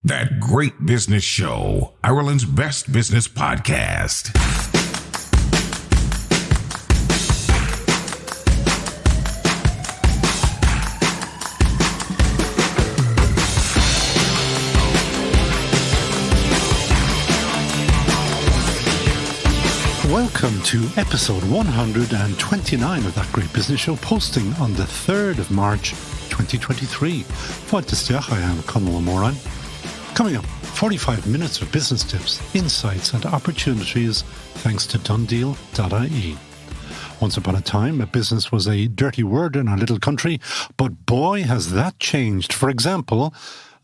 That Great Business Show, Ireland's best business podcast. Welcome to episode 129 of That Great Business Show, posting on the 3rd of March 2023. Fáilte I am Conal Moran. Coming up, 45 minutes of business tips, insights and opportunities thanks to Dundeal.ie. Once upon a time, a business was a dirty word in our little country, but boy has that changed. For example,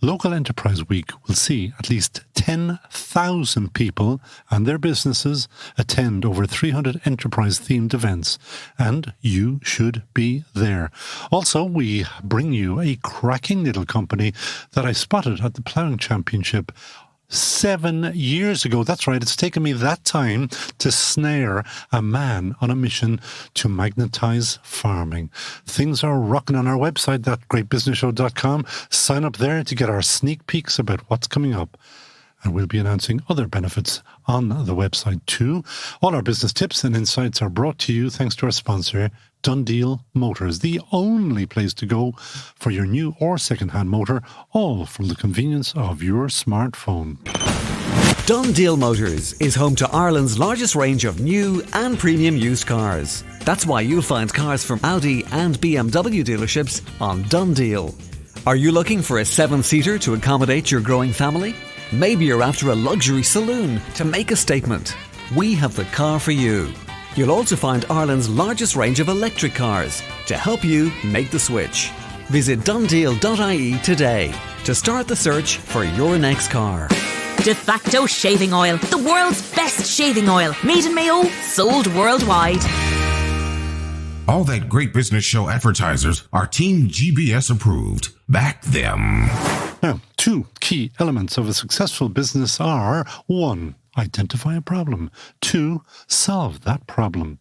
Local Enterprise Week will see at least 10,000 people and their businesses attend over 300 enterprise-themed events, and you should be there. Also, we bring you a cracking little company that I spotted at the Ploughing Championship 7 years ago. That's right, it's taken me that time to snare a man on a mission to magnetize farming. Things are rocking on our website, thatgreatbusinessshow.com. Sign up there to get our sneak peeks about what's coming up. And we'll be announcing other benefits on the website too. All our business tips and insights are brought to you thanks to our sponsor, Dundeal Motors, the only place to go for your new or second-hand motor, all from the convenience of your smartphone. Dundeal Motors is home to Ireland's largest range of new and premium used cars. That's why you'll find cars from Audi and BMW dealerships on Dundeal. Are you looking for a 7-seater to accommodate your growing family? Maybe you're after a luxury saloon to make a statement. We have the car for you. You'll also find Ireland's largest range of electric cars to help you make the switch. Visit Dundeal.ie today to start the search for your next car. De facto shaving oil, the world's best shaving oil. Made in Mayo, sold worldwide. All That Great Business Show advertisers are Team GBS approved. Back them. Now, 2 key elements of a successful business are 1. Identify a problem. 2. Solve that problem.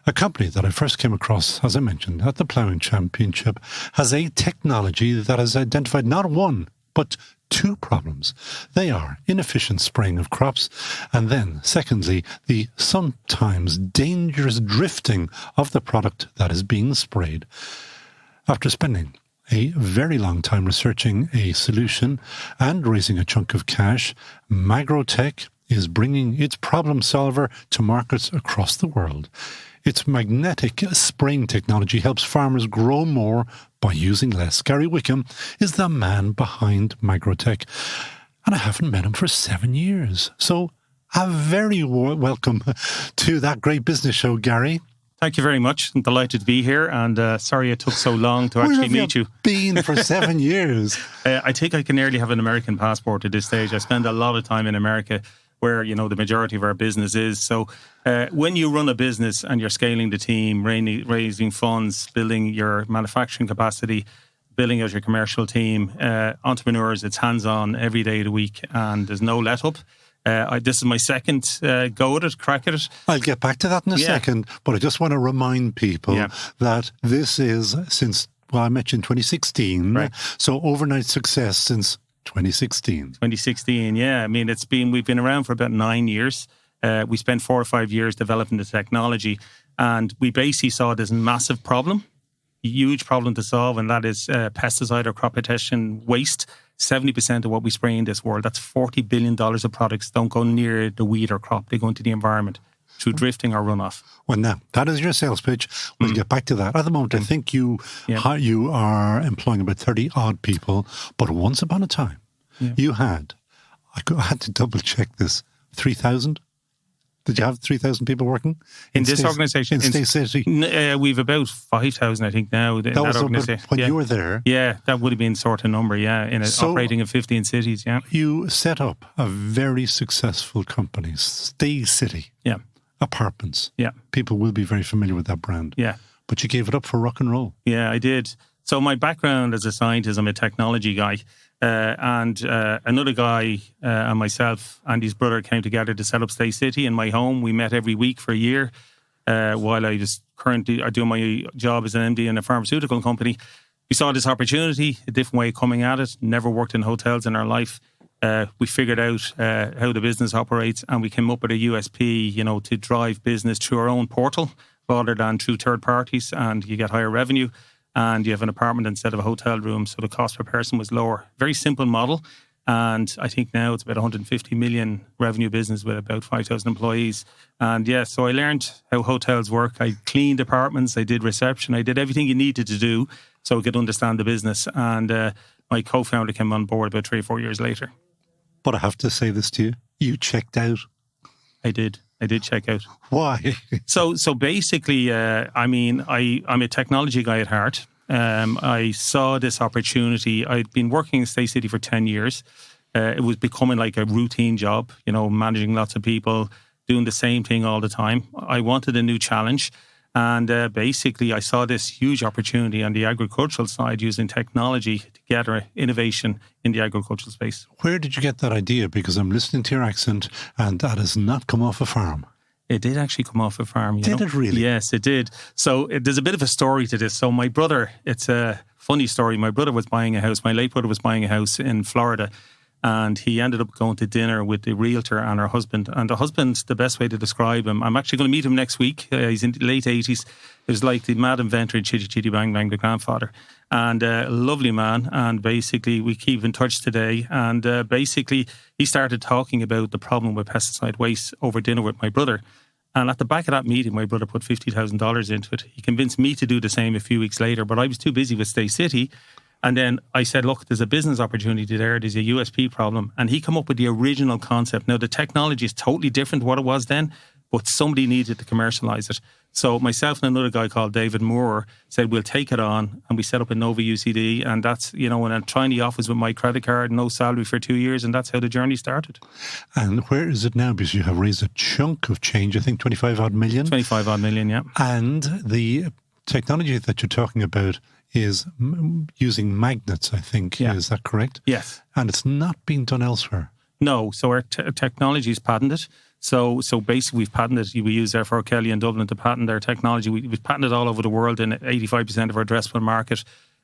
A company that I first came across, as I mentioned, at the Ploughing Championship, has a technology that has identified not 1, but 2 problems. They are inefficient spraying of crops, and then, secondly, the sometimes dangerous drifting of the product that is being sprayed. After spending a very long time researching a solution and raising a chunk of cash, MagrowTec is bringing its problem solver to markets across the world. Its magnetic spraying technology helps farmers grow more by using less. Gary Wickham is the man behind MagrowTec, and I haven't met him for 7 years. So a very welcome to That Great Business Show, Gary. Thank you very much. I'm delighted to be here, and sorry it took so long to actually meet you. Been for 7 years. I think I can nearly have an American passport at this stage. I spend a lot of time in America, where the majority of our business is. So when you run a business and you're scaling the team, raising funds, building your manufacturing capacity, building out your commercial team, entrepreneurs, it's hands-on every day of the week, and there's no let-up. This is my second go at it, crack at it. I'll get back to that in a second, but I just want to remind people that this is since, I met you in 2016, right. So overnight success since 2016. 2016, yeah. I mean, we've been around for about 9 years. We spent 4 or 5 years developing the technology, and we basically saw this massive problem, huge problem to solve, and that is pesticide or crop protection waste. 70% of what we spray in this world, that's $40 billion of products, don't go near the weed or crop. They go into the environment through drifting or runoff. Well, now, that is your sales pitch. We'll get back to that. At the moment, I think you are employing about 30-odd people, but once upon a time, you had, I had to double-check this, 3,000? Did you have 3,000 people working? In this organisation? In Stay City? We've about 5,000, I think, now. That was organisation. When you were there? Yeah, that would have been sort of number, operating in 15 cities, You set up a very successful company, Stay City. Yeah. Apartments. Yeah. People will be very familiar with that brand. Yeah. But you gave it up for rock and roll. Yeah, I did. So my background as a scientist, I'm a technology guy. And another guy and myself and his brother came together to set up Stay City in my home. We met every week for a year while I was currently doing my job as an MD in a pharmaceutical company. We saw this opportunity, a different way of coming at it. Never worked in hotels in our life. We figured out how the business operates, and we came up with a USP, to drive business through our own portal rather than through third parties, and you get higher revenue, and you have an apartment instead of a hotel room, so the cost per person was lower. Very simple model, and I think now it's about 150 million revenue business with about 5,000 employees. And so I learned how hotels work. I cleaned apartments, I did reception, I did everything you needed to do so I could understand the business. And my co-founder came on board about 3 or 4 years later. But I have to say this to you. You checked out. I did check out. Why? So basically, I'm a technology guy at heart. I saw this opportunity. I'd been working in Stay City for 10 years. It was becoming like a routine job, managing lots of people, doing the same thing all the time. I wanted a new challenge. And basically, I saw this huge opportunity on the agricultural side using technology to gather innovation in the agricultural space. Where did you get that idea? Because I'm listening to your accent and that has not come off a farm. It did actually come off a farm. Did it really? Yes, it did. So there's a bit of a story to this. So my brother, it's a funny story. My brother was buying a house. My late brother was buying a house in Florida. And he ended up going to dinner with the realtor and her husband. And the husband's the best way to describe him. I'm actually going to meet him next week. He's in the late 80s. He was like the mad inventor in Chitty Chitty Bang Bang, the grandfather. And a lovely man. And basically, we keep in touch today. And basically, he started talking about the problem with pesticide waste over dinner with my brother. And at the back of that meeting, my brother put $50,000 into it. He convinced me to do the same a few weeks later, but I was too busy with Stay City. And then I said, look, there's a business opportunity there. There's a USP problem. And he came up with the original concept. Now, the technology is totally different to what it was then, but somebody needed to commercialize it. So myself and another guy called David Moore said, we'll take it on. And we set up a Nova UCD. And that's, and I'm trying the office with my credit card, no salary for 2 years. And that's how the journey started. And where is it now? Because you have raised a chunk of change, I think 25 odd million. 25 odd million, yeah. And the technology that you're talking about is using magnets, I think. Yeah. Is that correct? Yes. And it's not being done elsewhere. No. So our technology is patented. So basically we've patented, we use therefore Kelly in Dublin to patent their technology. We've patented all over the world in 85% of our addressable market.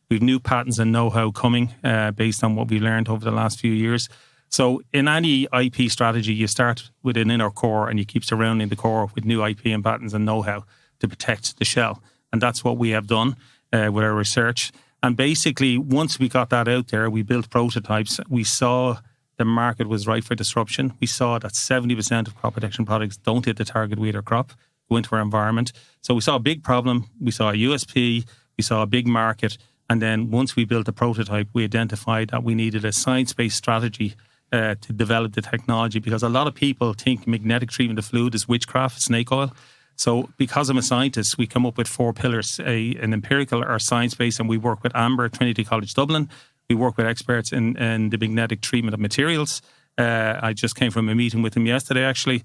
We've new patents and know-how coming based on what we've learned over the last few years. So in any IP strategy, you start with an inner core and you keep surrounding the core with new IP and patents and know-how to protect the shell. And that's what we have done with our research. And basically, once we got that out there, we built prototypes. We saw the market was ripe for disruption. We saw that 70% of crop protection products don't hit the target weed or crop, go into our environment. So we saw a big problem. We saw a USP. We saw a big market. And then once we built the prototype, we identified that we needed a science-based strategy to develop the technology, because a lot of people think magnetic treatment of fluid is witchcraft, snake oil. So because I'm a scientist, we come up with 4 pillars, an empirical or science-based, and we work with Amber, Trinity College Dublin. We work with experts in the magnetic treatment of materials. I just came from a meeting with them yesterday, actually.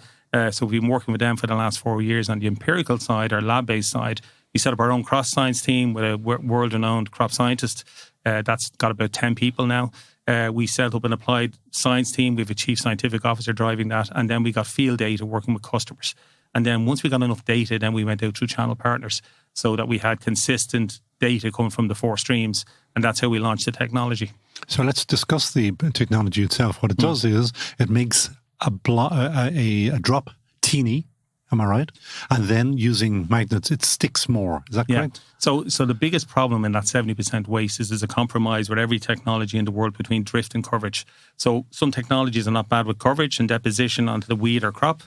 So we've been working with them for the last 4 years. On the empirical side, or lab-based side, we set up our own cross-science team with a world-renowned crop scientist. That's got about 10 people now. We set up an applied science team. We have a chief scientific officer driving that. And then we got field data working with customers. And then once we got enough data, then we went out through channel partners so that we had consistent data coming from the 4 streams. And that's how we launched the technology. So let's discuss the technology itself. What it does is it makes a drop teeny, am I right? And then using magnets, it sticks more. Is that correct? So the biggest problem in that 70% waste is there's a compromise with every technology in the world between drift and coverage. So some technologies are not bad with coverage and deposition onto the weed or crop,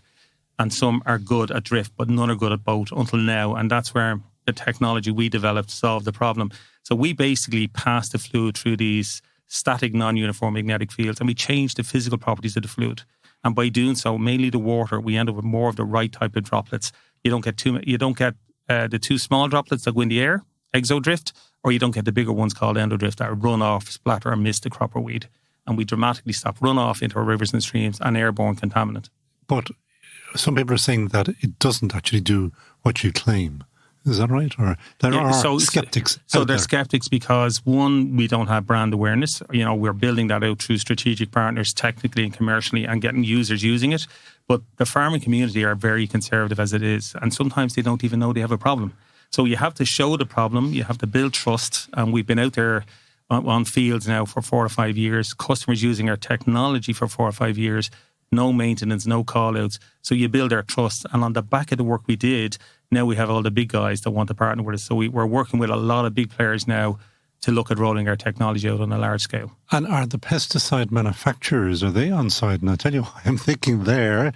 and some are good at drift, but none are good at both until now. And that's where the technology we developed solved the problem. So we basically pass the fluid through these static non-uniform magnetic fields, and we change the physical properties of the fluid. And by doing so, mainly the water, we end up with more of the right type of droplets. You don't get the 2 small droplets that go in the air, exodrift, or you don't get the bigger ones called endodrift that run off, splatter, or miss the crop or weed. And we dramatically stop runoff into our rivers and streams and airborne contaminant. But some people are saying that it doesn't actually do what you claim. Is that right? Or there are skeptics. So there's skeptics because, one, we don't have brand awareness. We're building that out through strategic partners, technically and commercially, and getting users using it. But the farming community are very conservative as it is, and sometimes they don't even know they have a problem. So you have to show the problem, you have to build trust, and we've been out there on fields now for 4 or 5 years, customers using our technology for 4 or 5 years, no maintenance, no call-outs. So you build our trust. And on the back of the work we did, now we have all the big guys that want to partner with us. So we're working with a lot of big players now to look at rolling our technology out on a large scale. And are the pesticide manufacturers, are they on side? And I tell you why I'm thinking there,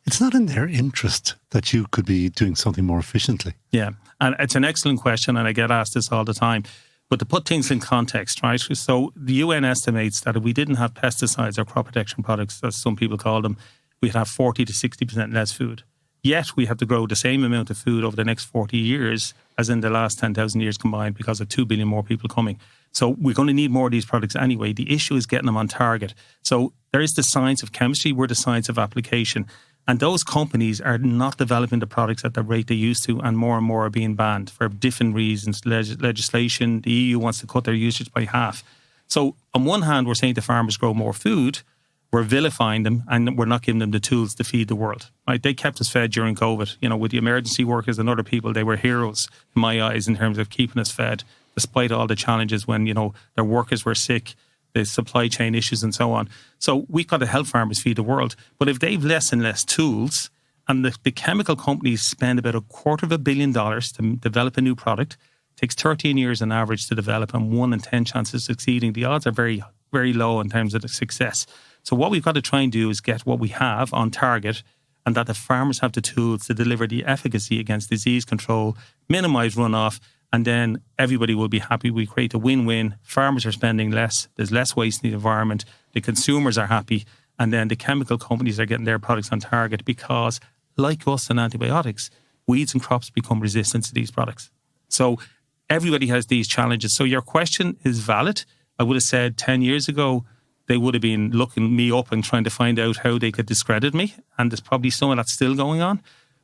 it's not in their interest that you could be doing something more efficiently. Yeah, and it's an excellent question, and I get asked this all the time. But to put things in context, right? So the UN estimates that if we didn't have pesticides or crop protection products, as some people call them, we'd have 40 to 60% less food. Yet we have to grow the same amount of food over the next 40 years as in the last 10,000 years combined because of 2 billion more people coming. So we're going to need more of these products anyway. The issue is getting them on target. So there is the science of chemistry, we're the science of application. And those companies are not developing the products at the rate they used to, and more are being banned for different reasons. Legislation, the EU wants to cut their usage by half. So on one hand, we're saying to farmers grow more food, we're vilifying them, and we're not giving them the tools to feed the world. Right? They kept us fed during COVID. You know, with the emergency workers and other people, they were heroes in my eyes in terms of keeping us fed, despite all the challenges when, you know, their workers were sick, the supply chain issues and so on. So we've got to help farmers feed the world. But if they've less and less tools, and the chemical companies spend about $250 million to develop a new product, it takes 13 years on average to develop, and 1 in 10 chances of succeeding. The odds are very, very low in terms of the success. So what we've got to try and do is get what we have on target, and that the farmers have the tools to deliver the efficacy against disease control, minimise runoff, and then everybody will be happy. We create a win-win. Farmers are spending less. There's less waste in the environment. The consumers are happy. And then the chemical companies are getting their products on target because, like us and antibiotics, weeds and crops become resistant to these products. So everybody has these challenges. So your question is valid. I would have said 10 years ago, they would have been looking me up and trying to find out how they could discredit me. And there's probably some of that still going on.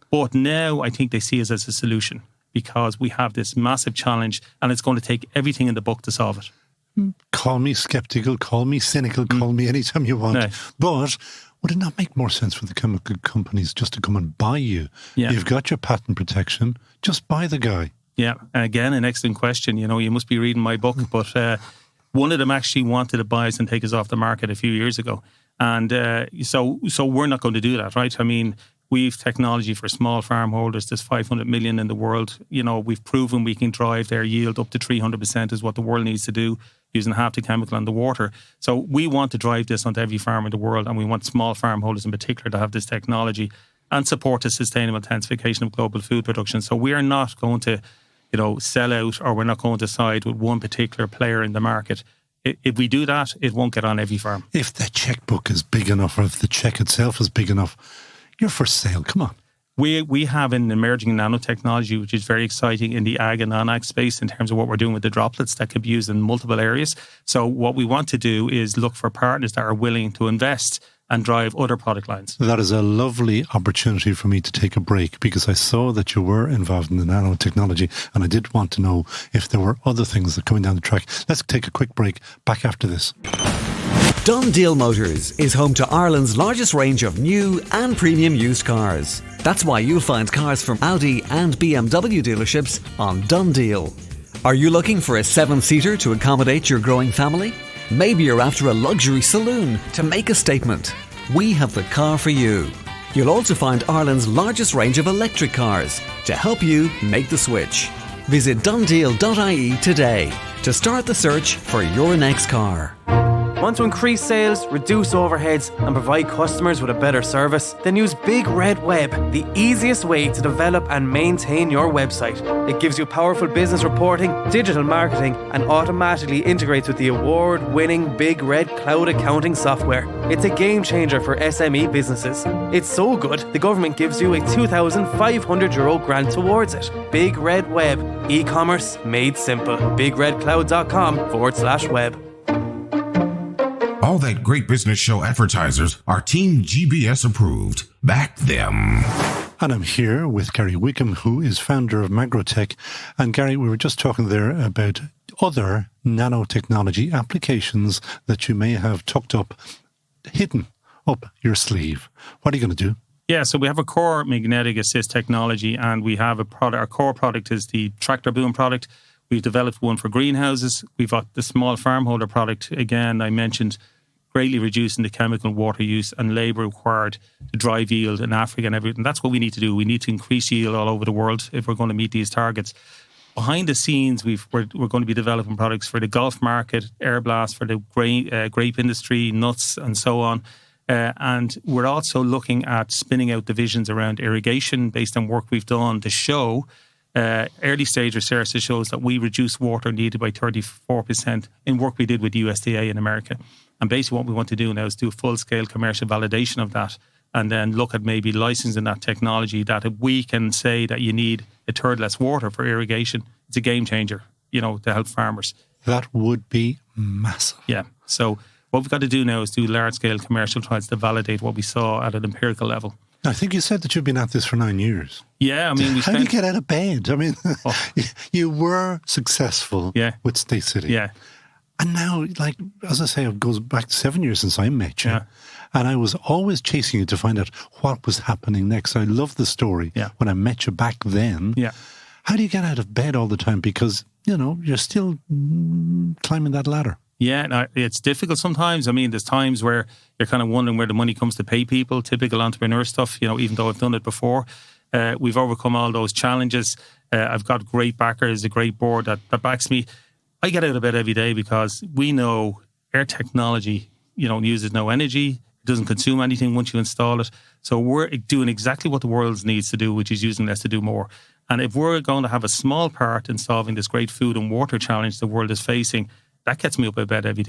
But now I think they see us as a solution, because we have this massive challenge and it's going to take everything in the book to solve it. Call me skeptical, call me cynical, call me anytime you want. No. But would it not make more sense for the chemical companies just to come and buy you? Yeah. You've got your patent protection, just buy the guy. Yeah, again, an excellent question. You know, you must be reading my book, but one of them actually wanted to buy us and take us off the market a few years ago. And so we're not going to do that, right? I mean, we've technology for small farm holders. There's 500 million in the world. You know, we've proven we can drive their yield up to 300% is what the world needs to do, using half the chemical and the water. So we want to drive this onto every farm in the world, and we want small farm holders in particular to have this technology and support the sustainable intensification of global food production. So we are not going to, you know, sell out, or we're not going to side with one particular player in the market. If we do that, it won't get on every farm. If the checkbook is big enough, or if the check itself is big enough, you're for sale. Come on. We have an emerging nanotechnology, which is very exciting in the ag and non-ag space in terms of what we're doing with the droplets that could be used in multiple areas. So what we want to do is look for partners that are willing to invest and drive other product lines. That is a lovely opportunity for me to take a break, because I saw that you were involved in the nanotechnology, and I did want to know if there were other things that are coming down the track. Let's take a quick break. Back after this. Done Deal Motors is home to Ireland's largest range of new and premium used cars. That's why you'll find cars from Audi and BMW dealerships on Done Deal. Are you looking for a 7-seater to accommodate your growing family? Maybe you're after a luxury saloon to make a statement. We have the car for you. You'll also find Ireland's largest range of electric cars to help you make the switch. Visit donedeal.ie today to start the search for your next car. Want to increase sales, reduce overheads, and provide customers with a better service? Then use Big Red Web, the easiest way to develop and maintain your website. It gives you powerful business reporting, digital marketing, and automatically integrates with the award-winning Big Red cloud accounting software. It's a game changer for SME businesses. It's so good, the government gives you a €2,500 grant towards it. Big Red Web, e-commerce made simple. BigRedCloud.com/web. All that great business show advertisers are Team GBS approved. Back them. And I'm here with Gary Wickham, who is founder of MagrowTec. And Gary, we were just talking there about other nanotechnology applications that you may have tucked up, hidden up your sleeve. What are you going to do? Yeah, so we have a core magnetic assist technology, and we have a product. Our core product is the tractor boom product. We've developed one for greenhouses. We've got the small farmholder product. Again, I mentioned greatly reducing the chemical and water use and labour required to drive yield in Africa and everything. That's what we need to do. We need to increase yield all over the world if we're going to meet these targets. Behind the scenes, we're going to be developing products for the golf market, air blast for the grape industry, nuts and so on. And we're also looking at spinning out divisions around irrigation based on work we've done to show early stage research that shows that we reduce water needed by 34% in work we did with USDA in America. And basically what we want to do now is do full-scale commercial validation of that and then look at maybe licensing that technology that if we can say that you need a third less water for irrigation, it's a game changer, to help farmers. That would be massive. Yeah. So what we've got to do now is do large-scale commercial trials to validate what we saw at an empirical level. I think you said that you've been at this for 9 years. Yeah, I mean, how do you get out of bed? I mean, you were successful with State City. Yeah. And now, like, as I say, it goes back 7 years since I met you. Yeah. And I was always chasing you to find out what was happening next. I love the story when I met you back then. Yeah. How do you get out of bed all the time? Because, you're still climbing that ladder. Yeah, no, it's difficult sometimes. I mean, there's times where you're kind of wondering where the money comes to pay people, typical entrepreneur stuff, even though I've done it before. We've overcome all those challenges. I've got great backers, a great board that backs me. I get out of bed every day because we know our technology, uses no energy. It doesn't consume anything once you install it. So we're doing exactly what the world needs to do, which is using less to do more. And if we're going to have a small part in solving this great food and water challenge the world is facing, that gets me up out of bed every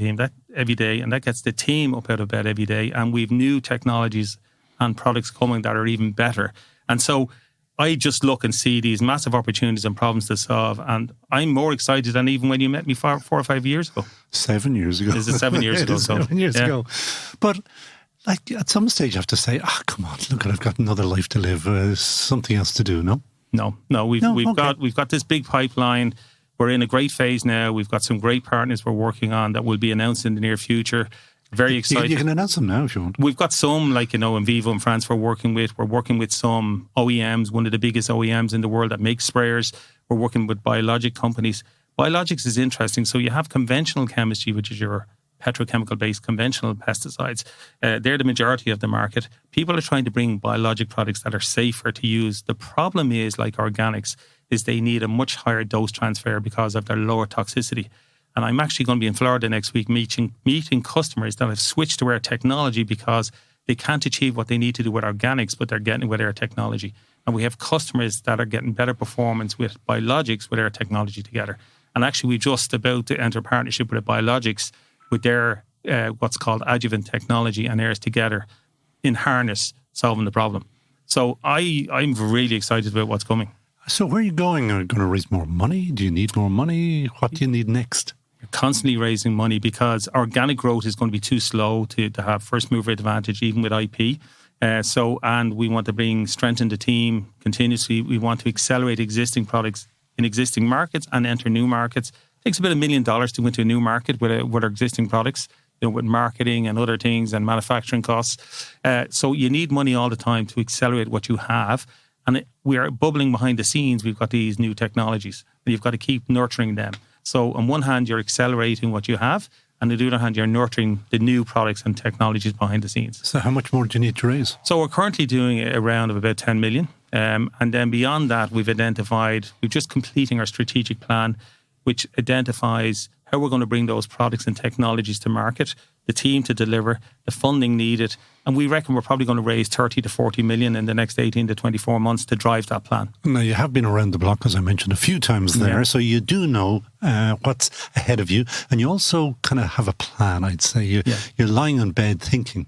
day, and that gets the team up out of bed every day. And we've new technologies and products coming that are even better. And so I just look and see these massive opportunities and problems to solve. And I'm more excited than even when you met me 4 or 5 years ago. 7 years ago. Is it 7 years ago? 7 years ago. But like at some stage you have to say, come on, look, I've got another life to live. Something else to do, no? No. We've got this big pipeline. We're in a great phase now. We've got some great partners we're working on that will be announced in the near future. Very excited. You can announce them now if you want. We've got some, like, in Vivo in France we're working with. We're working with some OEMs, one of the biggest OEMs in the world that makes sprayers. We're working with biologic companies. Biologics is interesting. So you have conventional chemistry, which is your petrochemical-based conventional pesticides. They're the majority of the market. People are trying to bring biologic products that are safer to use. The problem is, like organics, is they need a much higher dose transfer because of their lower toxicity. And I'm actually going to be in Florida next week meeting customers that have switched to our technology because they can't achieve what they need to do with organics, but they're getting it with our technology. And we have customers that are getting better performance with biologics with our technology together. And actually, we're just about to enter a partnership with biologics with their what's called adjuvant technology and ours together in harness, solving the problem. So I'm really excited about what's coming. So where are you going? Are you going to raise more money? Do you need more money? What do you need next? You're constantly raising money because organic growth is going to be too slow to have first mover advantage, even with IP. And we want to strengthen the team continuously. We want to accelerate existing products in existing markets and enter new markets. It takes about $1 million to go into a new market with our existing products, with marketing and other things and manufacturing costs. So you need money all the time to accelerate what you have. And we are bubbling behind the scenes. We've got these new technologies and you've got to keep nurturing them. So on one hand, you're accelerating what you have. And on the other hand, you're nurturing the new products and technologies behind the scenes. So how much more do you need to raise? So we're currently doing a round of about 10 million. And then beyond that, we're just completing our strategic plan, which identifies how we're going to bring those products and technologies to market, the team to deliver, the funding needed. And we reckon we're probably going to raise 30 to 40 million in the next 18 to 24 months to drive that plan. Now, you have been around the block, as I mentioned a few times there, so you do know what's ahead of you. And you also kind of have a plan, I'd say. You're lying in bed thinking.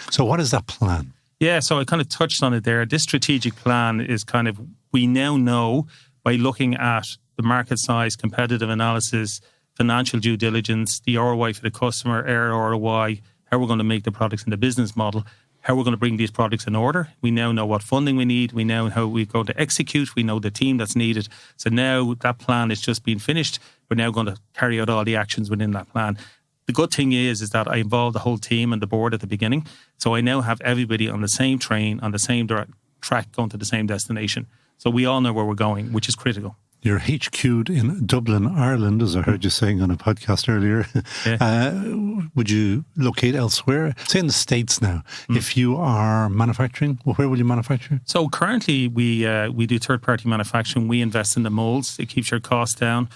So what is that plan? Yeah, so I kind of touched on it there. This strategic plan is kind of, we now know by looking at the market size, competitive analysis, financial due diligence, the ROI for the customer, our ROI, how we're going to make the products in the business model, how we're going to bring these products in order. We now know what funding we need. We know how we're going to execute. We know the team that's needed. So now that plan is just being finished. We're now going to carry out all the actions within that plan. The good thing is that I involved the whole team and the board at the beginning. So I now have everybody on the same train, on the same track, going to the same destination. So we all know where we're going, which is critical. You're HQ'd in Dublin, Ireland, as I heard you saying on a podcast earlier. Yeah. Would you locate elsewhere? Say in the States now, if you are manufacturing, where will you manufacture? So currently we do third-party manufacturing. We invest in the molds. It keeps your costs down.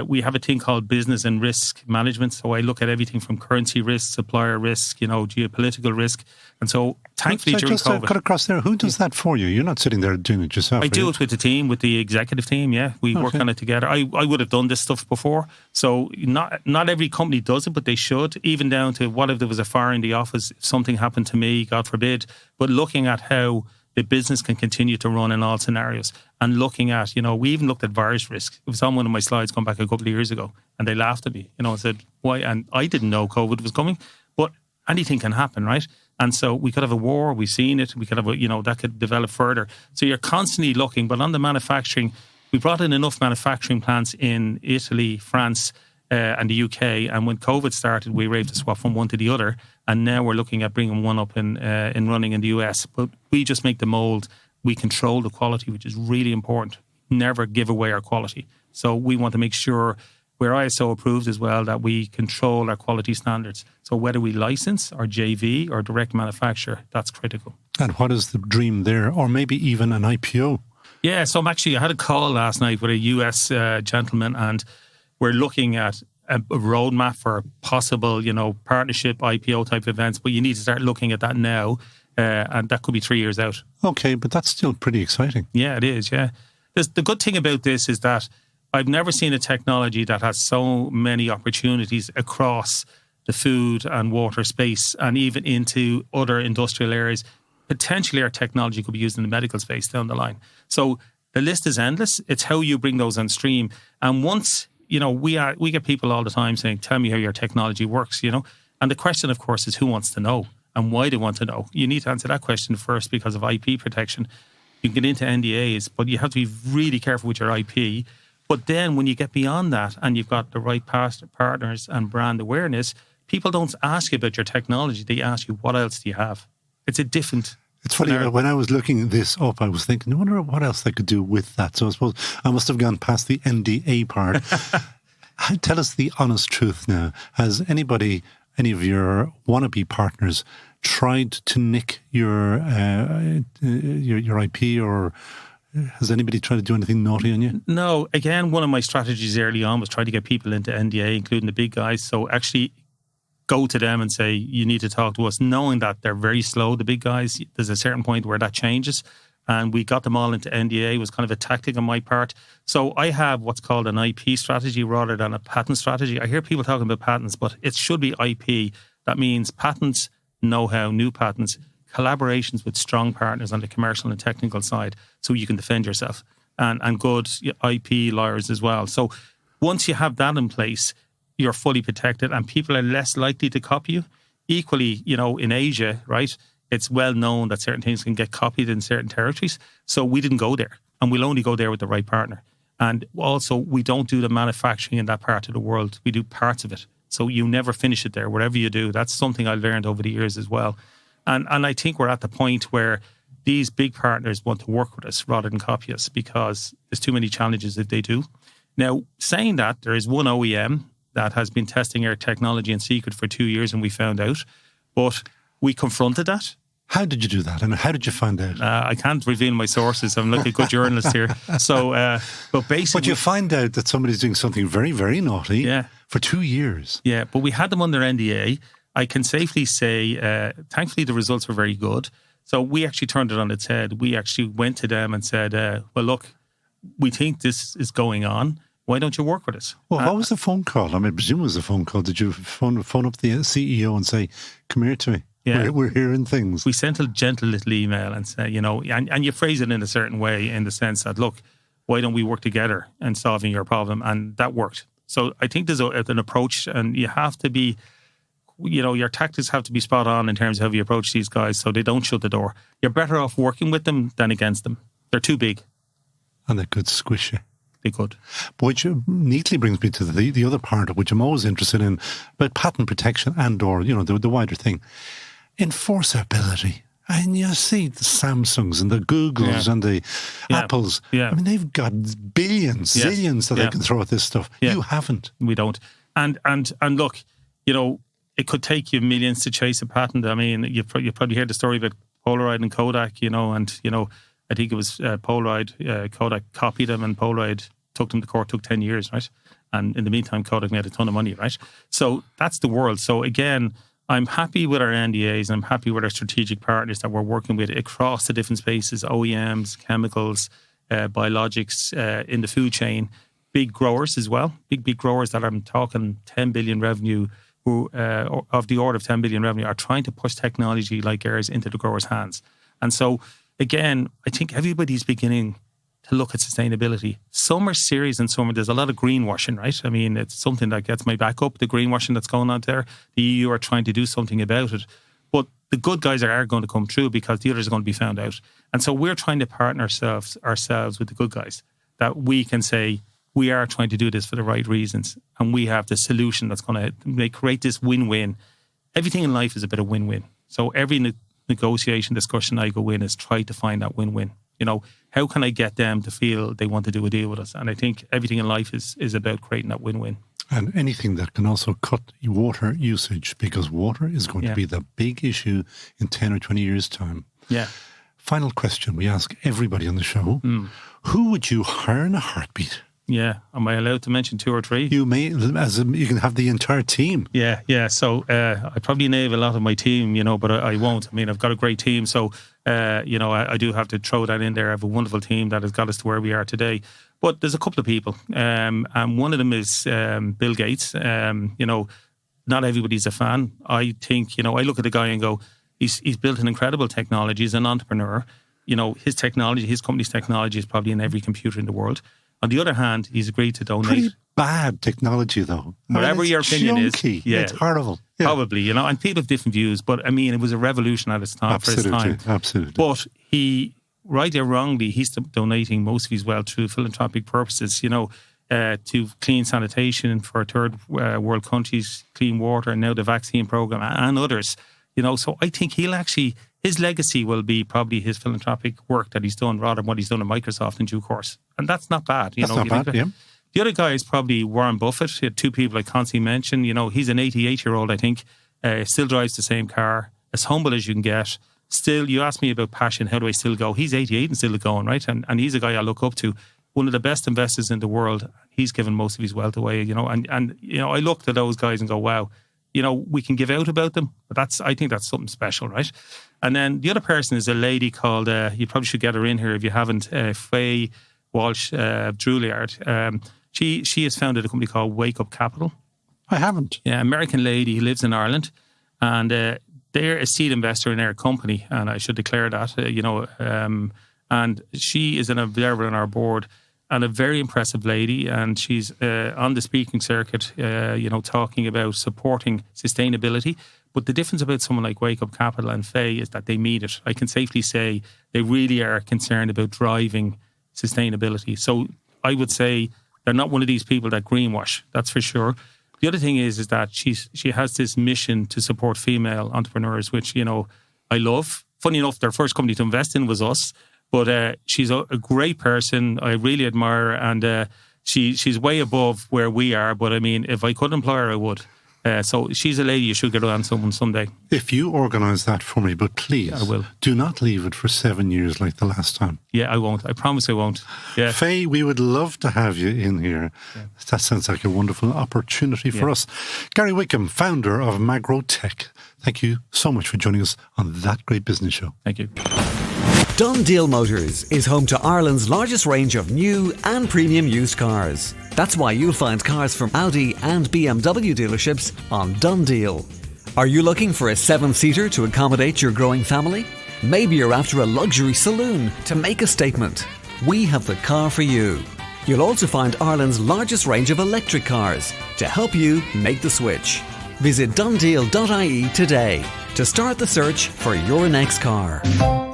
We have a thing called business and risk management. So I look at everything from currency risk, supplier risk, geopolitical risk. And so thankfully during COVID... Cut across there. Who does that for you? You're not sitting there doing it yourself. I do it with the team, with the executive team, yeah. We work on it together. I would have done this stuff before. So not every company does it, but they should. Even down to what if there was a fire in the office, if something happened to me, God forbid. But looking at how the business can continue to run in all scenarios. And looking at, we even looked at virus risk. It was on one of my slides going back a couple of years ago. And they laughed at me, and said, why? And I didn't know COVID was coming. But anything can happen, right? And so we could have a war. We've seen it. We could have, that could develop further. So you're constantly looking. But on the manufacturing, we brought in enough manufacturing plants in Italy, France, and the UK. And when COVID started, we were able to swap from one to the other. And now we're looking at bringing one up in running in the US. But we just make the mold. We control the quality, which is really important. Never give away our quality. So we want to make sure we're ISO approved as well, that we control our quality standards. So whether we license or JV or direct manufacture, that's critical. And what is the dream there? Or maybe even an IPO? Yeah, so I had a call last night with a US gentleman, and we're looking at a roadmap for possible, partnership, IPO type events, but you need to start looking at that now, and that could be 3 years out. Okay, but that's still pretty exciting. Yeah, it is, yeah. The good thing about this is that I've never seen a technology that has so many opportunities across the food and water space and even into other industrial areas. Potentially our technology could be used in the medical space down the line. So the list is endless. It's how you bring those on stream. And once, we get people all the time saying, tell me how your technology works, And the question, of course, is who wants to know and why they want to know. You need to answer that question first because of IP protection. You can get into NDAs, but you have to be really careful with your IP. But then when you get beyond that and you've got the right partners and brand awareness, people don't ask you about your technology. They ask you, what else do you have? It's a different... It's funny, when I was looking this up, I was thinking, I wonder what else I could do with that. So I suppose I must have gone past the NDA part. Tell us the honest truth now. Has any of your wannabe partners tried to nick your IP, or has anybody tried to do anything naughty on you? No. Again, one of my strategies early on was trying to get people into NDA, including the big guys. So actually go to them and say, you need to talk to us, knowing that they're very slow, the big guys. There's a certain point where that changes. And we got them all into NDA. It was kind of a tactic on my part. So I have what's called an IP strategy rather than a patent strategy. I hear people talking about patents, but it should be IP. That means patents, know-how, new patents, collaborations with strong partners on the commercial and technical side so you can defend yourself, and good IP lawyers as well. So once you have that in place, you're fully protected and people are less likely to copy you. Equally, in Asia, right, it's well known that certain things can get copied in certain territories. So we didn't go there, and we'll only go there with the right partner. And also, we don't do the manufacturing in that part of the world. We do parts of it. So you never finish it there, whatever you do. That's something I learned over the years as well. And I think we're at the point where these big partners want to work with us rather than copy us because there's too many challenges if they do. Now, saying that, there is one OEM that has been testing our technology in secret for 2 years and we found out. But we confronted that. How did you do that? And how did you find out? I can't reveal my sources. I'm like a good journalist here. So, but basically... But you find out that somebody's doing something very, very naughty for 2 years. Yeah, but we had them under NDA. I can safely say, thankfully, the results were very good. So we actually turned it on its head. We actually went to them and said, well, look, we think this is going on. Why don't you work with us? Well, what was the phone call? I mean, I presume it was a phone call. Did you phone up the CEO and say, come here to me? Yeah. We're hearing things. We sent a gentle little email and said, and you phrase it in a certain way in the sense that, look, why don't we work together in solving your problem? And that worked. So I think there's an approach, and you have to be, your tactics have to be spot on in terms of how you approach these guys so they don't shut the door. You're better off working with them than against them. They're too big. And they could squish you. They could. But which neatly brings me to the other part, which I'm always interested in, about patent protection and or, the wider thing. Enforceability. And you see the Samsungs and the Googles and the Apples. Yeah. I mean, they've got billions, zillions that they can throw at this stuff. Yeah. You haven't. We don't. And look, it could take you millions to chase a patent. I mean, you probably heard the story about Polaroid and Kodak, and I think it was Polaroid, Kodak copied them, and Polaroid took them to court, took 10 years, right? And in the meantime, Kodak made a ton of money, right? So that's the world. So again, I'm happy with our NDAs, and I'm happy with our strategic partners that we're working with across the different spaces, OEMs, chemicals, biologics, in the food chain, big growers as well, big growers that I'm talking 10 billion revenue, who of the order of 10 billion revenue, are trying to push technology like ours into the growers' hands. And so, again, I think everybody's beginning to look at sustainability. Some are serious and some are, there's a lot of greenwashing, right? I mean, it's something that gets my back up, the greenwashing that's going on there. The EU are trying to do something about it. But the good guys are going to come through because the others are going to be found out. And so we're trying to partner ourselves with the good guys, that we can say, we are trying to do this for the right reasons. And we have the solution that's going to create this win-win. Everything in life is a bit of win-win. So every negotiation, discussion I go in is try to find that win-win. How can I get them to feel they want to do a deal with us? And I think everything in life is about creating that win-win. And anything that can also cut water usage, because water is going to be the big issue in 10 or 20 years' time. Yeah. Final question we ask everybody on the show. Who would you hire in a heartbeat? Yeah. Am I allowed to mention 2 or 3? You may, you can have the entire team. Yeah. So I probably name a lot of my team, but I won't. I mean, I've got a great team. So, I do have to throw that in there. I have a wonderful team that has got us to where we are today. But there's a couple of people. And one of them is Bill Gates. Not everybody's a fan. I think, I look at the guy and go, he's built an incredible technology. He's an entrepreneur. His technology, his company's technology is probably in every computer in the world. On the other hand, he's agreed to donate. Pretty bad technology, though. Whatever your opinion junky. is. Yeah, it's horrible. Yeah. Probably, and people have different views. But, I mean, it was a revolution at its time. Absolutely, for his time. Absolutely. But he, right or wrongly, he's donating most of his wealth through philanthropic purposes, to clean sanitation for third world countries, clean water, and now the vaccine program and others. So I think his legacy will be probably his philanthropic work that he's done rather than what he's done at Microsoft in due course. And that's not bad. That's not bad, yeah. The other guy is probably Warren Buffett. He had 2 people I constantly mention. He's an 88-year-old, I think, still drives the same car, as humble as you can get. Still, you ask me about passion, how do I still go? He's 88 and still going, right? And he's a guy I look up to. One of the best investors in the world. He's given most of his wealth away, and I looked at those guys and go, wow, we can give out about them, but I think that's something special, right? And then the other person is a lady called, you probably should get her in here if you haven't, Faye Walsh Drouillard. She has founded a company called Wake Up Capital. I haven't. Yeah, American lady who lives in Ireland, and they're a seed investor in their company, and I should declare that, and she is an observer on our board. And a very impressive lady, and she's on the speaking circuit, talking about supporting sustainability. But the difference about someone like Wake Up Capital and Faye is that they mean it. I can safely say they really are concerned about driving sustainability. So I would say they're not one of these people that greenwash, that's for sure. The other thing is that she has this mission to support female entrepreneurs, which, I love. Funny enough, their first company to invest in was us. But she's a great person. I really admire her, and she's way above where we are. But I mean, if I could employ her, I would. So she's a lady you should get on someone someday. If you organise that for me, but please, I will. Do not leave it for 7 years like the last time. Yeah, I won't. I promise I won't. Yeah. Faye, we would love to have you in here. Yeah. That sounds like a wonderful opportunity for us. Gary Wickham, founder of MagrowTec. Thank you so much for joining us on That Great Business Show. Thank you. Done Deal Motors is home to Ireland's largest range of new and premium used cars. That's why you'll find cars from Audi and BMW dealerships on Done Deal. Are you looking for a 7-seater to accommodate your growing family? Maybe you're after a luxury saloon to make a statement. We have the car for you. You'll also find Ireland's largest range of electric cars to help you make the switch. Visit donedeal.ie today to start the search for your next car.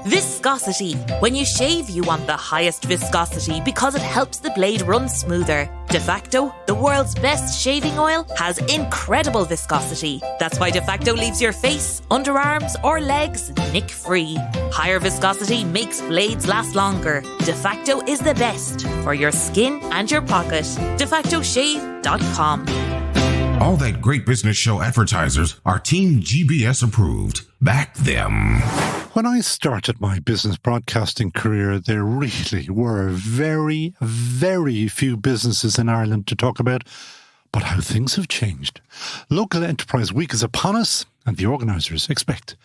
Viscosity. When you shave, you want the highest viscosity because it helps the blade run smoother. De facto, the world's best shaving oil, has incredible viscosity. That's why De facto leaves your face, underarms, or legs nick-free. Higher viscosity makes blades last longer. De facto is the best for your skin and your pocket. DeFactoShave.com. All that great business show advertisers are Team GBS approved. Back them. When I started my business broadcasting career, there really were very, very few businesses in Ireland to talk about. But how things have changed. Local Enterprise Week is upon us, and the organisers expect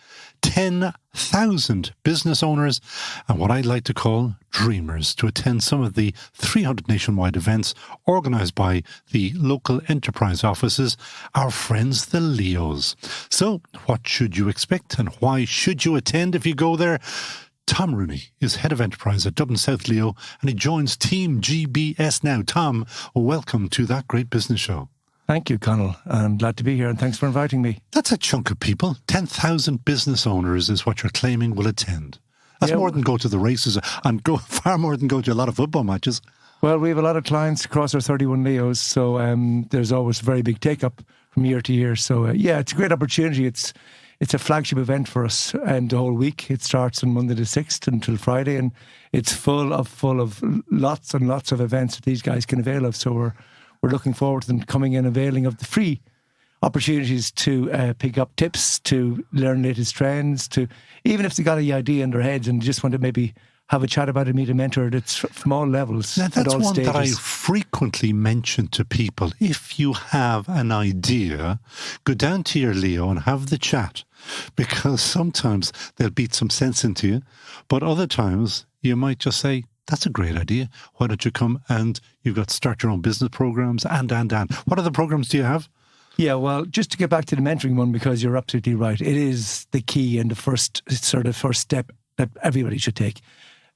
10,000 business owners and what I'd like to call dreamers to attend some of the 300 nationwide events organised by the local enterprise offices, our friends the Leos. So, what should you expect and why should you attend if you go there? Tom Rooney is Head of Enterprise at Dublin South LEO and he joins Team GBS now. Tom, welcome to That Great Business Show. Thank you, Connell. I'm glad to be here and thanks for inviting me. That's a chunk of people. 10,000 business owners is what you're claiming will attend. That's more than go to the races and go far more than go to a lot of football matches. Well, we have a lot of clients across our 31 Leos, so there's always very big take-up from year to year. So, it's a great opportunity. It's a flagship event for us, and the whole week. It starts on Monday the 6th until Friday, and it's full of lots and lots of events that these guys can avail of. So we're looking forward to them coming in, availing of the free opportunities to pick up tips, to learn latest trends, to even if they got an idea in their heads and just want to maybe have a chat about it, meet a mentor. It's from all levels, now, at all that's one stages. that I frequently mention to people. If you have an idea, go down to your Leo and have the chat, because sometimes they'll beat some sense into you, but other times you might just say, that's a great idea. Why don't you come? And you've got start your own business programs and. What other programs do you have? Yeah, well, just to get back to the mentoring one, because you're absolutely right. It is the key and the first step that everybody should take.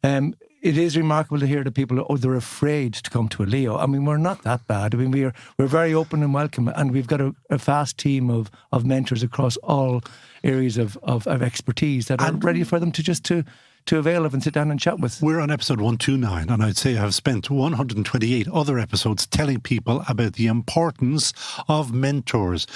It is remarkable to hear that people they're afraid to come to a Leo. I mean, we're not that bad. I mean, we're very open and welcome, and we've got a vast team of mentors across all areas of expertise that are ready for them to avail of and sit down and chat with. We're on episode 129, and I'd say I've spent 128 other episodes telling people about the importance of mentors.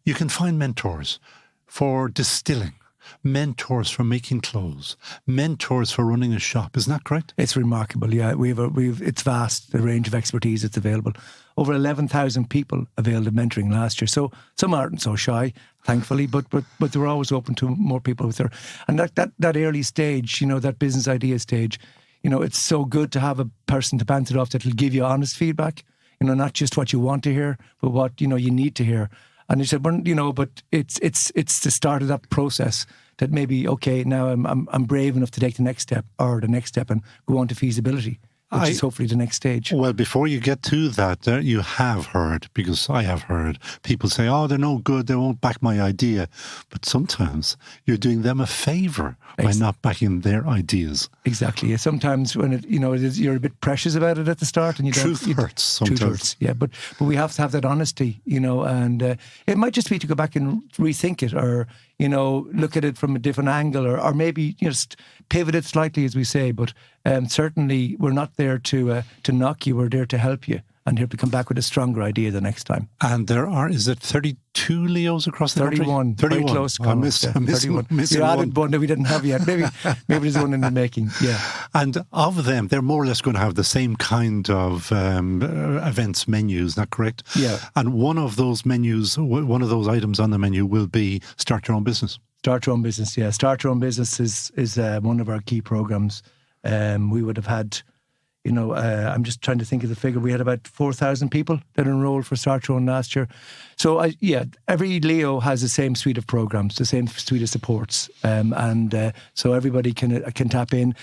You can find mentors for distilling, mentors for making clothes, mentors for running a shop. Isn't that correct? It's remarkable, yeah. It's vast, the range of expertise that's available. Over 11,000 people availed of mentoring last year. So some aren't so shy, thankfully, but they're always open to more people with their... And that early stage, that business idea stage, it's so good to have a person to bounce it off that'll give you honest feedback, not just what you want to hear, but what, you need to hear. And he said, but it's the start of that process that maybe, okay, now I'm brave enough to take the next step and go on to feasibility, which is hopefully the next stage. Well, before you get to that, you have heard, because I have heard, people say, oh, they're no good, they won't back my idea. But sometimes you're doing them a favour by not backing their ideas. Exactly. Yeah. Sometimes when you're a bit precious about it at the start, and truth hurts sometimes. Truth hurts, yeah. But we have to have that honesty, and it might just be to go back and rethink it, or look at it from a different angle, or maybe just pivot it slightly, as we say. But certainly, we're not there to knock you. We're there to help you and here to come back with a stronger idea the next time. And there are, is it 32 Leos across the 31, country? 31. Very close. I missed 31. Missing you added one that we didn't have yet. Maybe there's one in the making. Yeah. And of them, they're more or less going to have the same kind of events menus, is that correct? Yeah. And one of those menus, one of those items on the menu will be Start Your Own Business. Start Your Own Business, yeah. Start Your Own Business is one of our key programs. We would have had, I'm just trying to think of the figure. We had about 4,000 people that enrolled for Start Your Own last year. So, every Leo has the same suite of programs, the same suite of supports. So everybody can tap in.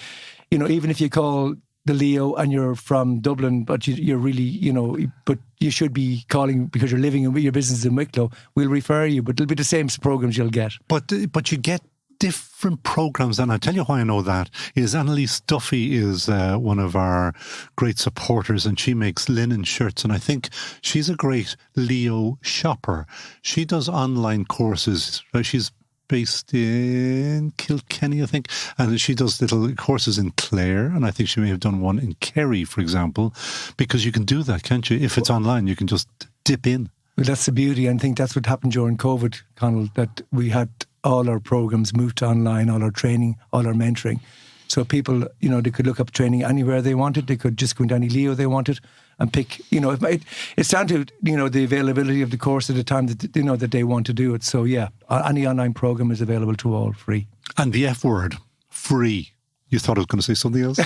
Even if you call the Leo and you're from Dublin, but you're really, but you should be calling because you're living in your business in Wicklow, we'll refer you, but it'll be the same programs you'll get. But you get different programs, and I'll tell you why I know that, is Annalise Duffy is one of our great supporters, and she makes linen shirts, and I think she's a great Leo shopper. She does online courses. She's based in Kilkenny, I think, and she does little courses in Clare, and I think she may have done one in Kerry, for example, because you can do that, can't you? If it's online, you can just dip in. Well, that's the beauty, and I think that's what happened during COVID, Conal, that we had all our programs moved to online, all our training, all our mentoring. So people, they could look up training anywhere they wanted. They could just go into any Leo they wanted and pick, it's down to, the availability of the course at the time that, that they want to do it. So yeah, any online program is available to all, free. And the F word, free. You thought I was going to say something else?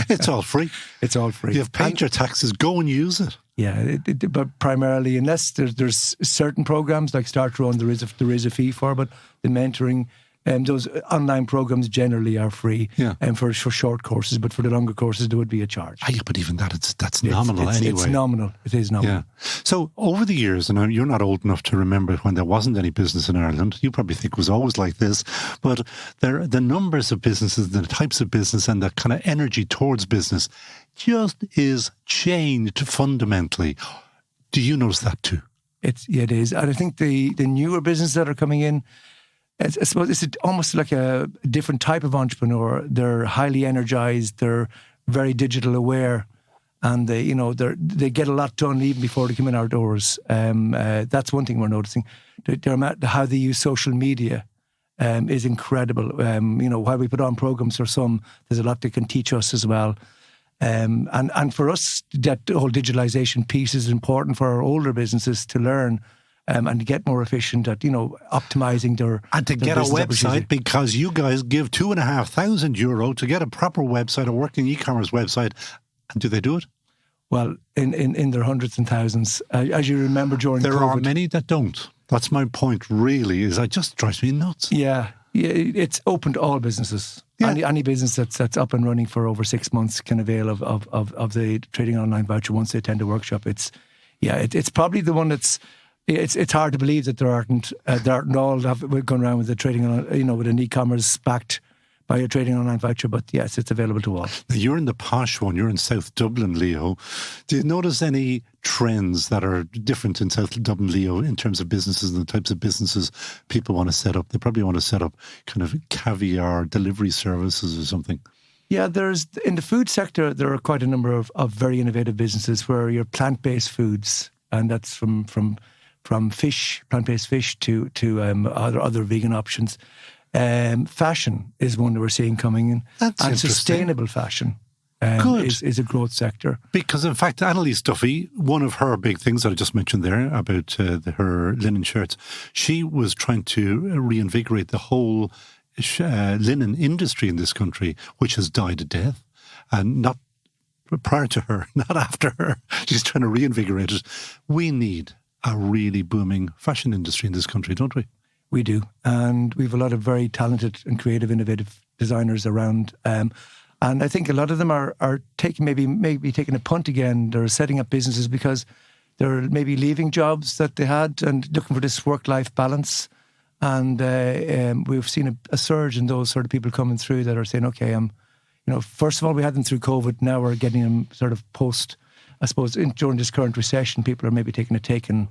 It's all free. It's all free. You've paid your taxes, go and use it. Yeah, but primarily, unless there's certain programs like Start Your Own, there is a fee for, but the mentoring, those online programs generally are free, for short courses, but for the longer courses there would be a charge. Yeah, but even that's nominal anyway. It's nominal. It is nominal. Yeah. So over the years, and you're not old enough to remember when there wasn't any business in Ireland. You probably think it was always like this, but the numbers of businesses, the types of business, and the kind of energy towards business just is changed fundamentally. Do you notice that too? It is, and I think the newer businesses that are coming in, I suppose it's almost like a different type of entrepreneur. They're highly energized. They're very digital aware, and they get a lot done even before they come in our doors. That's one thing we're noticing. How they use social media is incredible. While we put on programs for some, there's a lot they can teach us as well. And for us, that whole digitalization piece is important for our older businesses to learn. And to get more efficient at, optimizing their... And to get a website, because you guys give €2,500 to get a proper website, a working e-commerce website. And do they do it? Well, in their hundreds and thousands. As you remember during there COVID... There are many that don't. That's my point, really, is it just drives me nuts. Yeah, it's open to all businesses. Yeah. Any business that's up and running for over 6 months can avail of the Trading Online voucher once they attend a workshop. It's probably the one that's... It's hard to believe that there aren't all going around with the trading on, with an e-commerce backed by a Trading Online voucher. But yes, it's available to all. Now, you're in the posh one. You're in South Dublin, Leo. Do you notice any trends that are different in South Dublin, Leo, in terms of businesses and the types of businesses people want to set up? They probably want to set up kind of caviar delivery services or something. Yeah, in the food sector, there are quite a number of very innovative businesses where you're plant-based foods, and that's from fish, plant-based fish to other vegan options. Fashion is one that we're seeing coming in. That's and sustainable fashion is a growth sector. Because in fact, Annalise Duffy, one of her big things that I just mentioned there about her linen shirts, she was trying to reinvigorate the whole linen industry in this country, which has died a death. And not prior to her, not after her. She's trying to reinvigorate it. We need a really booming fashion industry in this country, don't we? We do. And we have a lot of very talented and creative, innovative designers around. And I think a lot of them are taking maybe taking a punt again. They're setting up businesses because they're maybe leaving jobs that they had and looking for this work-life balance. And we've seen a surge in those sort of people coming through that are saying, okay, first of all, we had them through COVID. Now we're getting them sort of post, I suppose, during this current recession, people are maybe taking a take and,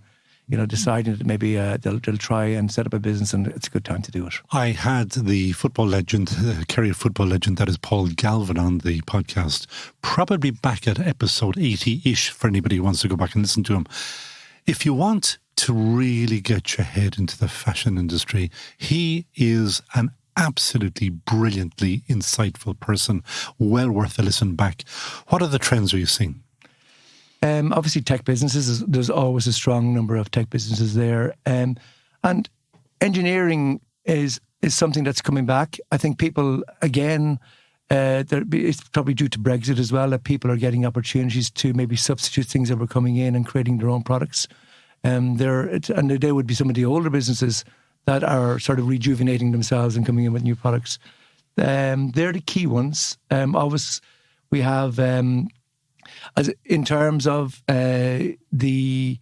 deciding that maybe they'll try and set up a business, and it's a good time to do it. I had the football legend, Kerry football legend, that is Paul Galvin, on the podcast, probably back at episode 80-ish, for anybody who wants to go back and listen to him. If you want to really get your head into the fashion industry, he is an absolutely brilliantly insightful person, well worth a listen back. What are the trends are you seeing? Obviously, tech businesses, there's always a strong number of tech businesses there. And engineering is something that's coming back. I think people, again, it's probably due to Brexit as well, that people are getting opportunities to maybe substitute things that were coming in and creating their own products. And there would be some of the older businesses that are sort of rejuvenating themselves and coming in with new products. They're the key ones. Always, we have... As in terms of the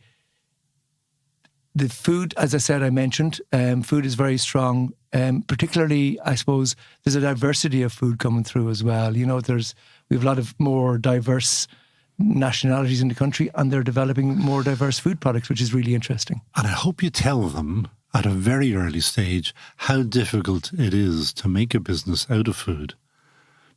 food, as I said, I mentioned, food is very strong. particularly, I suppose, there's a diversity of food coming through as well. You know, we have a lot of more diverse nationalities in the country, and they're developing more diverse food products, which is really interesting. And I hope you tell them at a very early stage how difficult it is to make a business out of food,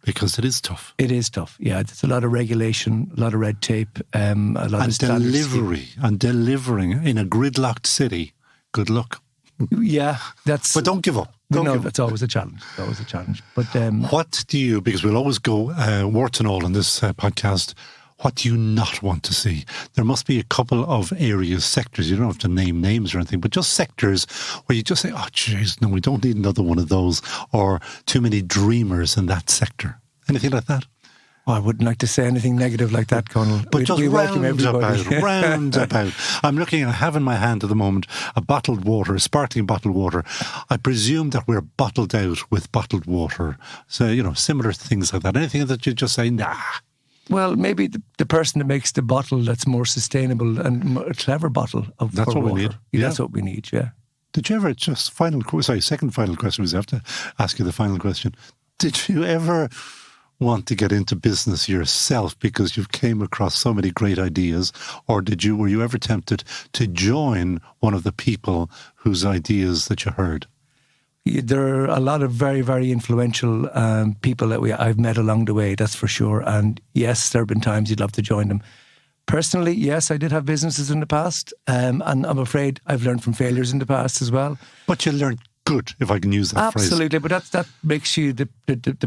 because it is tough. It is tough, yeah. There's a lot of regulation, a lot of red tape, a lot of delivery and delivering in a gridlocked city. Good luck. Yeah, But don't give up. Don't give up. It's always a challenge. It's always a challenge. But what do you? Because we'll always go warts and all in this podcast. What do you not want to see? There must be a couple of areas, sectors, you don't have to name names or anything, but just sectors where you just say, oh, jeez, no, we don't need another one of those, or too many dreamers in that sector. Anything like that? Oh, I wouldn't like to say anything negative like that, Conal. But just welcome everybody. round about. I have in my hand at the moment a bottled water, a sparkling bottled water. I presume that we're bottled out with bottled water. So, you know, similar things like that. Anything that you just say, nah. Well, maybe the person that makes the bottle that's more sustainable and a clever bottle of that's what water. we need. Yeah, that's what we need, yeah. Did you ever, second final question, we have to ask you the final question. Did you ever want to get into business yourself because you came across so many great ideas, or were you ever tempted to join one of the people whose ideas that you heard? There are a lot of very, very influential people that I've met along the way, that's for sure. And yes, there have been times you'd love to join them. Personally, yes, I did have businesses in the past, and I'm afraid I've learned from failures in the past as well. But you learned good, if I can use that phrase. Absolutely, but that makes you the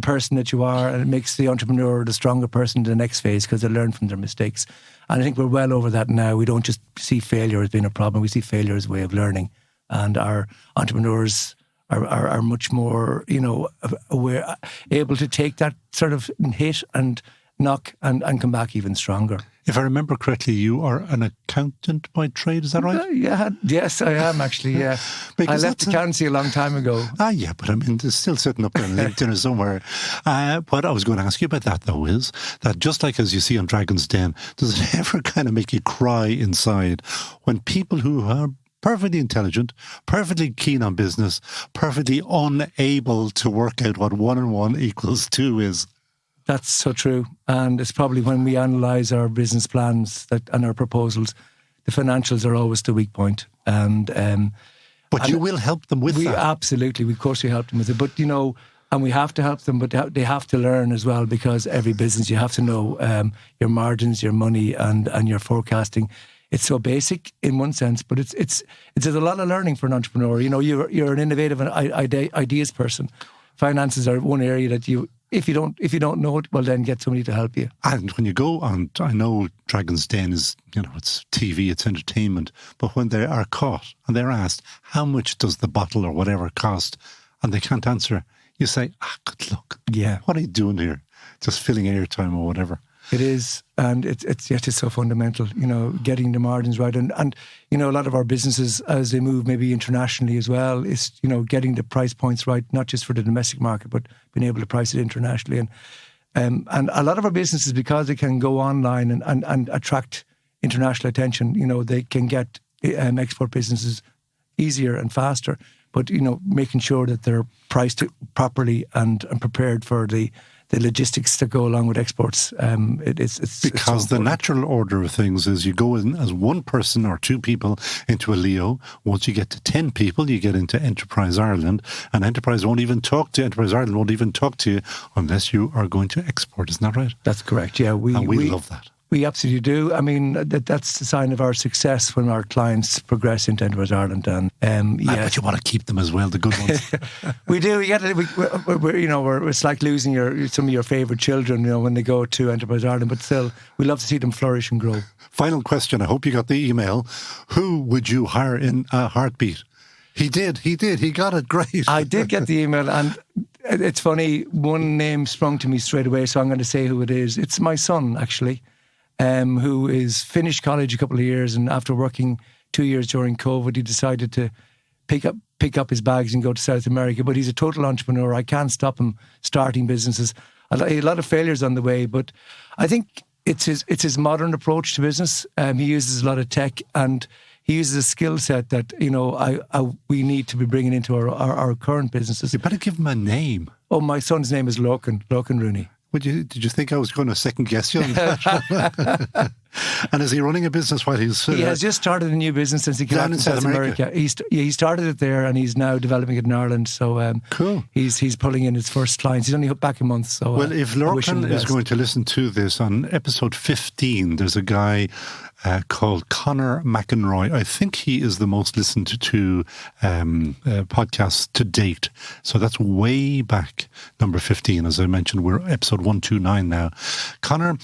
person that you are, and it makes the entrepreneur the stronger person in the next phase, because they learn from their mistakes. And I think we're well over that now. We don't just see failure as being a problem, we see failure as a way of learning. And our entrepreneurs are much more, you know, aware, able to take that sort of hit and knock and come back even stronger. If I remember correctly, you are an accountant by trade, is that right? Yeah, yes, I am actually, yeah. I left accountancy a long time ago. Yeah, but I mean, it's still sitting up there on LinkedIn or somewhere. What I was going to ask you about that, though, is that just like as you see on Dragon's Den, does it ever kind of make you cry inside when people who are perfectly intelligent, perfectly keen on business, perfectly unable to work out what 1 and 1 equals 2 is? That's so true. And it's probably when we analyse our business plans and our proposals, the financials are always the weak point. But you will help them with that? Absolutely. Of course we help them with it. But, you know, and we have to help them, but they have to learn as well, because every business, you have to know your margins, your money and your forecasting. It's so basic in one sense, but it's a lot of learning for an entrepreneur. You know, you're an innovative and ideas person. Finances are one area that if you don't know it, well, then get somebody to help you. And when you go on, I know Dragon's Den is, you know, it's TV, it's entertainment, but when they are caught and they're asked, how much does the bottle or whatever cost, and they can't answer, you say, good luck. Yeah. What are you doing here? Just filling airtime or whatever. It is, and it's so fundamental, you know, getting the margins right. And you know, a lot of our businesses, as they move maybe internationally as well, is, you know, getting the price points right, not just for the domestic market, but being able to price it internationally. And a lot of our businesses, because they can go online and attract international attention, you know, they can get export businesses easier and faster. But, you know, making sure that they're priced properly and prepared for the logistics that go along with exports. It's because the natural order of things is you go in as one person or two people into a LEO. Once you get to 10 people, you get into Enterprise Ireland, and Enterprise Ireland won't even talk to you unless you are going to export. Isn't that right? That's correct. Yeah, we love that. We absolutely do. I mean, that's the sign of our success when our clients progress into Enterprise Ireland. And but you want to keep them as well, the good ones. We do. It's like losing some of your favourite children, you know, when they go to Enterprise Ireland. But still, we love to see them flourish and grow. Final question. I hope you got the email. Who would you hire in a heartbeat? He did. He got it great. I did get the email, and it's funny. One name sprung to me straight away, so I'm going to say who it is. It's my son, actually. Who is finished college a couple of years, and after working 2 years during COVID, he decided to pick up his bags and go to South America. But he's a total entrepreneur. I can't stop him starting businesses. A lot of failures on the way, but I think it's his modern approach to business. He uses a lot of tech, and he uses a skill set that, we need to be bringing into our current businesses. You better give him a name. Oh, my son's name is Lorcan Rooney. Did you think I was going to second guess you on that? And is he running a business while he's... he has just started a new business since he came out in South America. He started it there, and he's now developing it in Ireland. So cool. He's pulling in his first clients. He's only back a month. So well, if Lorcan is going to listen to this, on episode 15, there's a guy called Conor McEnroy. I think he is the most listened to podcast to date. So that's way back, number 15. As I mentioned, we're episode 129 now. Conor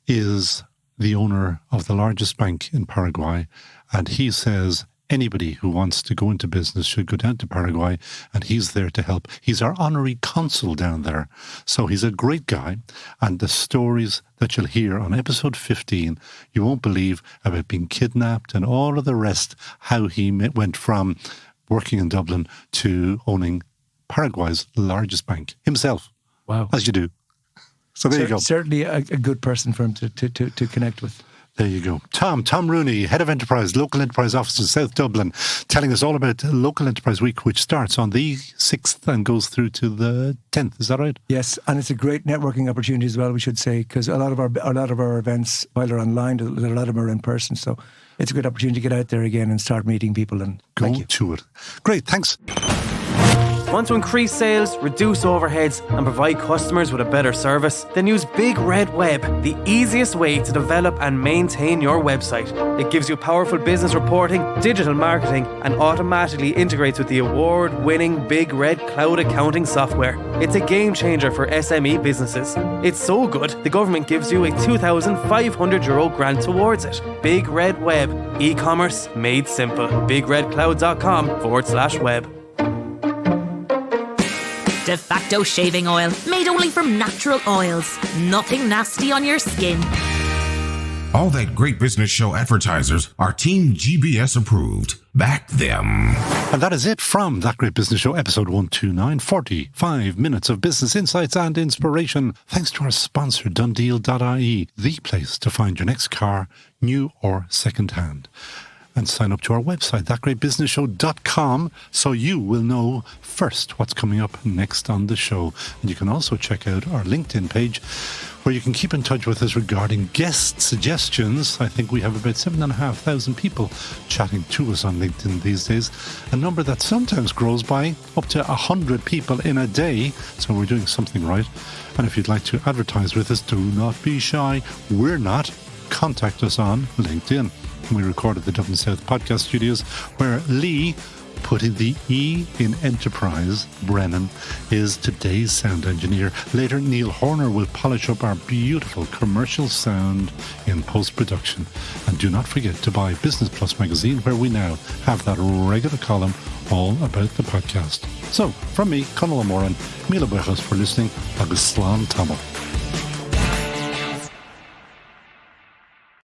is the owner of the largest bank in Paraguay, and he says anybody who wants to go into business should go down to Paraguay, and he's there to help. He's our honorary consul down there. So he's a great guy, and the stories that you'll hear on episode 15, you won't believe about being kidnapped and all of the rest, how he went from working in Dublin to owning Paraguay's largest bank himself. Wow. As you do. So there you go. Certainly a good person for him to connect with. There you go. Tom Rooney, Head of Enterprise, Local Enterprise Office in South Dublin, telling us all about Local Enterprise Week, which starts on the 6th and goes through to the 10th. Is that right? Yes, and it's a great networking opportunity as well, we should say, because a lot of our events, while they're online, a lot of them are in person. So it's a good opportunity to get out there again and start meeting people. And go to it. Great, thanks. Want to increase sales, reduce overheads, and provide customers with a better service? Then use Big Red Web, the easiest way to develop and maintain your website. It gives you powerful business reporting, digital marketing, and automatically integrates with the award-winning Big Red cloud accounting software. It's a game changer for SME businesses. It's so good, the government gives you a €2,500 grant towards it. Big Red Web, e-commerce made simple. BigRedCloud.com/web. De facto shaving oil, made only from natural oils. Nothing nasty on your skin. All that great business show advertisers are Team GBS approved. Back them. And that is it from That Great Business Show, episode 129. 45 minutes of business insights and inspiration. Thanks to our sponsor, Dundeal.ie, the place to find your next car, new or second-hand. And sign up to our website, thatgreatbusinessshow.com, so you will know first what's coming up next on the show. And you can also check out our LinkedIn page, where you can keep in touch with us regarding guest suggestions. I think we have about 7,500 people chatting to us on LinkedIn these days, a number that sometimes grows by up to 100 people in a day. So we're doing something right. And if you'd like to advertise with us, do not be shy. We're not. Contact us on LinkedIn. We recorded the Dublin South podcast studios, where Lee, putting the E in enterprise, Brennan, is today's sound engineer. Later, Neil Horner will polish up our beautiful commercial sound in post-production. And do not forget to buy Business Plus magazine, where we now have that regular column all about the podcast. So, from me, Conal O'Moran, Mila Bechos for listening, agus slán tamil.